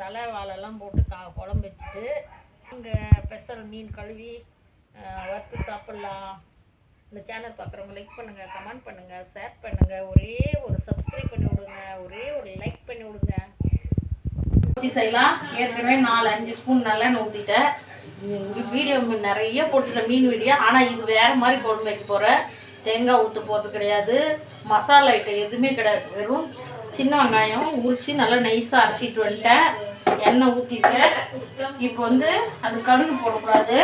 தலை வாழெல்லாம் போட்டு குழம்பு வச்சுட்டு இங்கே ஸ்பெஷல் மீன் கழுவி வறுத்து சாப்பிட்லாம். இந்த சேனல் பார்க்குறவங்க லைக் பண்ணுங்கள், கமெண்ட் பண்ணுங்கள், ஷேர் பண்ணுங்கள், ஒரே ஒரு சப்ஸ்கிரைப் பண்ணி விடுங்க, ஒரே ஒரு லைக் பண்ணி விடுங்க. ஊற்றி செய்யலாம். ஏற்கனவே 4-5 ஸ்பூன் நல்லெண்ணெய் ஊற்றிட்டேன். வீடியோ நிறைய போட்டுட்டேன் மீன் வீடியோ. ஆனால் இது வேறு மாதிரி குழம்பு வைக்க போகிறேன். தேங்காய் ஊற்ற போகிறது கிடையாது, மசாலா ஐட்டம் எதுவுமே கிடையாது. வெறும் சின்ன வெங்காயம் உரித்து நல்லா நைஸாக அரைச்சிட்டு வந்துட்டேன். எண்ணெய் ஊற்றிட்டேன். இப்போ வந்து அது கடுகு போடக்கூடாது,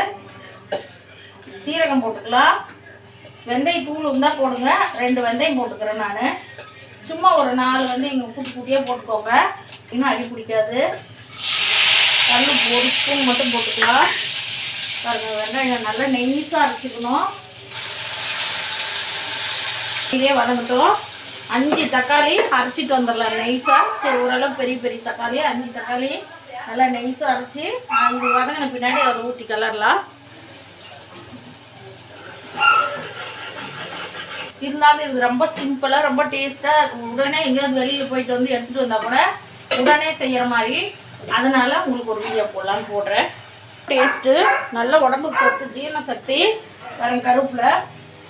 சீரகம் போட்டுக்கலாம். வெந்தயம் தூள் இருந்தால் போடுங்க. 2 வெந்தயம் போட்டுக்கிறேன் நான். சும்மா ஒரு 4 வெந்தயம் குட்டி குட்டியாக போட்டுக்கோங்க, இன்னும் அடி பிடிக்காது. கல் 1 ஸ்பூன் மட்டும் போட்டுக்கலாம். பாருங்கள், வெங்காயம் நல்லா நெய்ஸாக அரைச்சிக்கணும். இதே வதங்கட்டும். 5 தக்காளி அரைச்சிட்டு வந்துடலாம் நைஸாக. சரி, ஓரளவு பெரிய பெரிய தக்காளி 5 தக்காளி நல்லா நைஸாக அரைச்சி இது வதங்கின பின்னாடி அதை ஊற்றி கலரலாம். இருந்தாலும் இது ரொம்ப சிம்பிளாக, ரொம்ப டேஸ்ட்டாக, உடனே எங்கேயாவது வெளியில் போயிட்டு வந்து எடுத்துகிட்டு வந்தால் கூட உடனே செய்கிற மாதிரி. அதனால் உங்களுக்கு ஒரு வீடியோ போடலான்னு போடுறேன். டேஸ்ட்டு நல்ல உடம்புக்கு சத்து, ஜீரண சக்தி. வேறு கருவேப்பிலை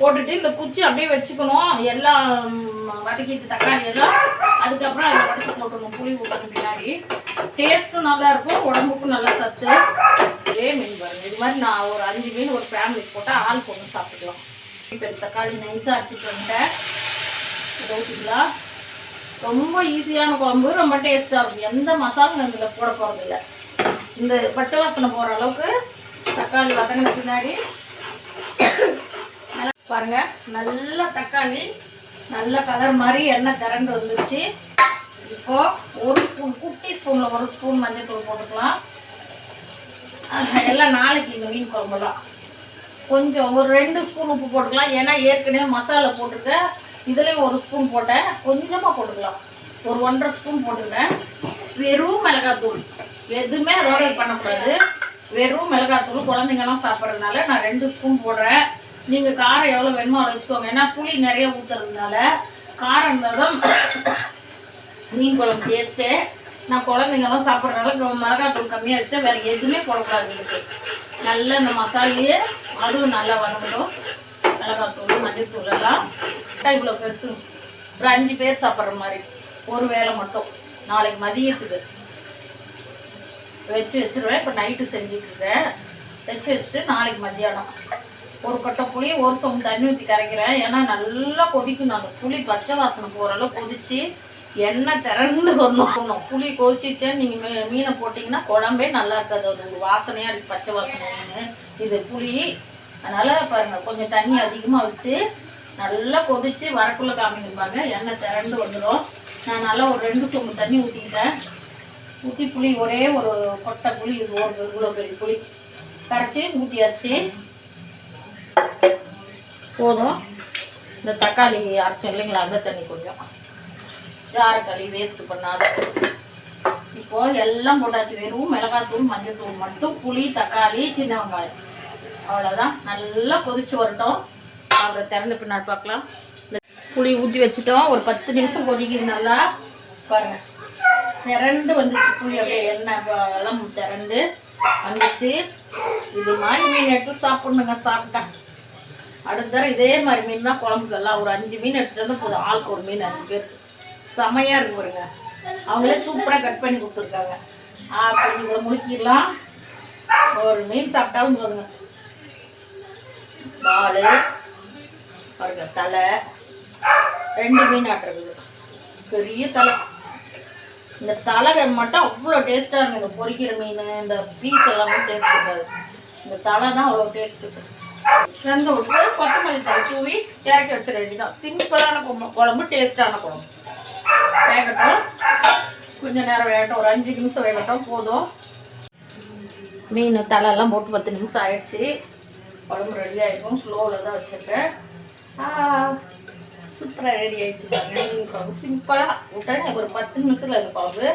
போட்டுட்டு இந்த குச்சி அப்படியே வச்சுக்கணும். எல்லாம் வதக்கிட்டு தக்காளி எல்லாம் அதுக்கப்புறம் அதை உடச்சி போட்டுக்கணும். புளி ஊற்றணும் பின்னாடி. டேஸ்ட்டும் நல்லாயிருக்கும், உடம்புக்கும் நல்லா சத்து. இதே மீன் பாருங்கள், இது மாதிரி நான் ஒரு 5 மீன் ஒரு ஃபேமிலிக்கு போட்டால் ஆள் பொண்ணு சாப்பிட்டுக்கலாம். இப்போ தக்காளி நைஸாக அரைச்சிட்டு வந்துட்டேன். இதை ஊற்றிக்கலாம். ரொம்ப ஈஸியான குழம்பு, ரொம்ப டேஸ்ட்டாக இருக்கும். எந்த மசாலும் இதில் போட போகிறதில்ல. இந்த பச்சை வாசனை போகிற அளவுக்கு தக்காளி வதங்கின பின்னாடி பாருங்க, நல்லா தக்காளி நல்ல கலர் மாதிரி எண்ணெய் திரண்டு வந்துருச்சு. இப்போ 1 ஸ்பூன், குட்டி ஸ்பூனில் 1 ஸ்பூன் மஞ்சள் தூள் போட்டுக்கலாம். எல்லாம் நாளைக்கு இந்த மீன் குழம்புலாம் கொஞ்சம் ஒரு 2 ஸ்பூன் உப்பு போட்டுக்கலாம். ஏன்னா ஏற்கனவே மசாலா போட்டுருக்கேன். இதுலேயும் 1 ஸ்பூன் போட்டேன், கொஞ்சமாக போட்டுக்கலாம். ஒரு 1.5 ஸ்பூன் போட்டுக்கிறேன். வெறும் மிளகாத்தூள், எதுவுமே அதோட பண்ணக்கூடாது. வெறும் மிளகாத்தூள் குழந்தைங்கலாம் சாப்பிட்றதுனால நான் 2 ஸ்பூன் போடுறேன். நீங்கள் காரம் எவ்வளோ வேணுமோ அவ்வளோ வச்சுக்கோங்க. ஏன்னா புளி நிறைய ஊற்றுறதுனால காரம் இருந்தாலும் மீன் குழம்பு டேஸ்ட்டு. நான் குழந்தைங்கலாம் சாப்பிட்றதுனால மிளகாத்தூள் கம்மியாக வச்சா வேறு எதுவுமே போடக்கூடாது. எனக்கு நல்லா இந்த மசாலையே அதுவும் நல்லா வதங்கணும். மிளகாத்தூள் மஞ்சள் தூள் எல்லாம் இவ்வளோ பெருசு ஒரு 5 பேர் சாப்பிட்ற மாதிரி ஒரு வேளை மட்டும் நாளைக்கு மதியத்துக்கு வச்சுருவேன். இப்போ நைட்டு செஞ்சுட்ருக்கேன். வச்சுட்டு நாளைக்கு மத்தியானம் ஒரு கொட்டை புளி 1 சொம்பு தண்ணி ஊற்றி கரைக்கிறேன். ஏன்னா நல்லா கொதிக்கணும். அந்த புளி பச்சை வாசனை போகிற அளவு கொதித்து எண்ணெய் திரண்டு வரணும். புளி கொதிச்சிச்சேன்னு நீங்கள் மீனை போட்டிங்கன்னா குழம்பே நல்லா இருக்காது. அது ஒரு வாசனையாக இருக்குது, பச்சை வாசனை மீன். இது புளி, அதனால் பாருங்கள் கொஞ்சம் தண்ணி அதிகமாக வச்சு நல்லா கொதித்து வரக்குள்ளே காமிப்பாங்க. எண்ணெய் திரண்டு வந்துடும். நான் நல்லா ஒரு 2 சொம்பு தண்ணி ஊற்றிக்கிட்டேன். ஊற்றி புளி ஒரே ஒரு கொட்டை புளி, இது ஒரு இவ்வளோ பெரிய புளி கரைச்சி ஊற்றியாச்சு. போதும். இந்த தக்காளி அரைச்சோம் இல்லைங்களா, அந்த தண்ணி கொஞ்சம் ஜாரக்காளி வேஸ்ட் பண்ணாத. இப்போது எல்லாம் போட்டாச்சு. வெறும் மிளகாத்தூள் மஞ்சள் தூள் மட்டும், புளி தக்காளி சின்ன வெங்காயம், அவ்வளோதான். நல்லா கொதிச்சு வரட்டும். அப்புறம் திறந்து பின்னாடி பார்க்கலாம். இந்த புளி ஊற்றி வச்சுட்டோம். ஒரு 10 நிமிஷம் கொதிக்குது. நல்லா பாருங்கள் திரண்டு வந்துச்சு புளி. அப்படியே எண்ணெய் எல்லாம் திரண்டு வந்துச்சு. இது மாதிரி மீன் எடுத்து சாப்பிட்ணுங்க. சாப்பிட்டேன் அடுத்த தடவை இதே மாதிரி மீன் தான் குழம்புக்கெல்லாம் ஒரு 5 மீன் எடுத்துகிட்டு வந்து போதும். ஆளுக்கு ஒரு மீன் 5 பேர். செமையாக இருக்கு பாருங்க. அவங்களே சூப்பராக கட் பண்ணி கொடுத்துருக்காங்க. அப்படி இதை முடிச்சிடலாம். ஒரு மீன் சாப்பிட்டாலும் போதுங்க. வால் பாருங்க, தலை 2 மீன் ஆட்டுறது, பெரிய தலை. இந்த தலை மட்டும் அவ்வளோ டேஸ்ட்டாக இருக்கும். இந்த பொரிக்கிற மீன் இந்த பீஸ் எல்லாமே டேஸ்ட் இருக்காது. இந்த தலை தான் அவ்வளோ டேஸ்ட்டு. வெந்த விட்டு கொத்தமல்லி தலை தூவி இறக்கி வச்சிட வேண்டியதான். சிம்பிளான குழம்பு, டேஸ்டான குழம்பு. வேகட்டும், கொஞ்சம் நேரம் வேகட்டும். ஒரு 5 நிமிஷம் வேகட்டும் போதும். மீன் தலையெல்லாம் போட்டு 10 நிமிஷம் ஆயிடுச்சு. குழம்பு ரெடி ஆகிருக்கும். ஸ்லோவில் தான் வச்சுருக்கேன். சூப்பராக ரெடி ஆகிடுச்சுப்பாங்க மீன் குழம்பு. சிம்பிளாக விட்டேன். ஒரு 10 நிமிஷத்தில் இந்த குழம்பு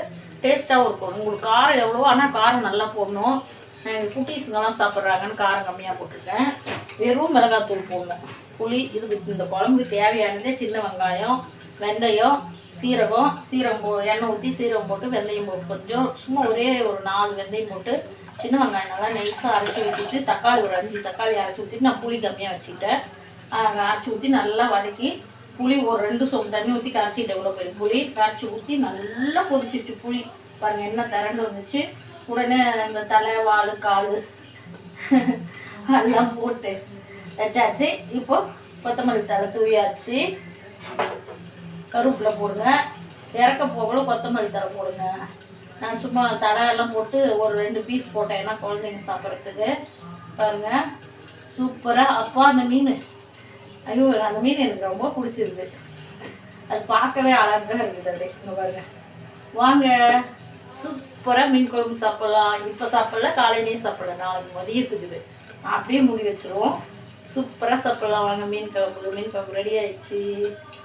டேஸ்ட்டாகவும் இருக்கும். உங்களுக்கு காரம் எவ்வளவோ, ஆனால் காரம் நல்லா போடணும். குட்டீஸுங்கெல்லாம் சாப்பிட்றாங்கன்னு காரம் கம்மியாக போட்டிருக்கேன். வெறும் மிளகாத்தூள் போடணும். புளி இதுக்கு இந்த குழம்புக்கு தேவையானதே சின்ன வெங்காயம், வெந்தயம், சீரகம் எண்ணெய் ஊற்றி சீரகம் போட்டு வெந்தயம் போட்டு கொஞ்சம் சும்மா ஒரே ஒரு 4 வெந்தயம் போட்டு சின்ன வெங்காயம் நல்லா நைஸாக அரைச்சி ஊற்றிட்டு தக்காளி ஒரு 5 தக்காளி அரைச்சி ஊற்றிட்டு நான் புளி கம்மியாக வச்சுக்கிட்டேன். அரைச்சி ஊற்றி நல்லா வதக்கி புளி ஒரு 2 சொம்பு தண்ணி ஊற்றி கரைச்சிட்டு எவ்வளோ பெரிய புளி கரைச்சி ஊற்றி நல்லா கொதிச்சிச்சு புளி பாருங்கள் எண்ணெய் திரண்டு வந்துச்சு. உடனே இந்த தலை வால் கால் எல்லாம் போட்டு வச்சாச்சு. இப்போ கொத்தமல்லி தலை தூவியாச்சு. கருவேப்பிலை போடுங்க. இறக்க போகல கொத்தமல்லி தலை போடுங்க. நான் சும்மா தலையெல்லாம் போட்டு ஒரு 2 பீஸ் போட்டேன் ஏன்னா குழந்தைங்க சாப்பிட்றதுக்கு. பாருங்கள் சூப்பராக. அப்பா அந்த மீன் ஐயோ அந்த மீன் எனக்கு ரொம்ப பிடிச்சிருக்கு. அது பார்க்கவே அழகாக இருக்குது. அது இங்கே பாருங்கள். வாங்க சூப்பராக மீன் குழம்பு சாப்பிட்லாம். இப்போ சாப்பிட்ல காலையிலேயும் சாப்பிட்லாம். நாளைக்கு மதியத்துக்குது அப்படியே மூடி வச்சுருவோம். சூப்பராக சாப்பிட்லாம். வாங்க மீன் குழம்பு ரெடி ஆயிடுச்சு.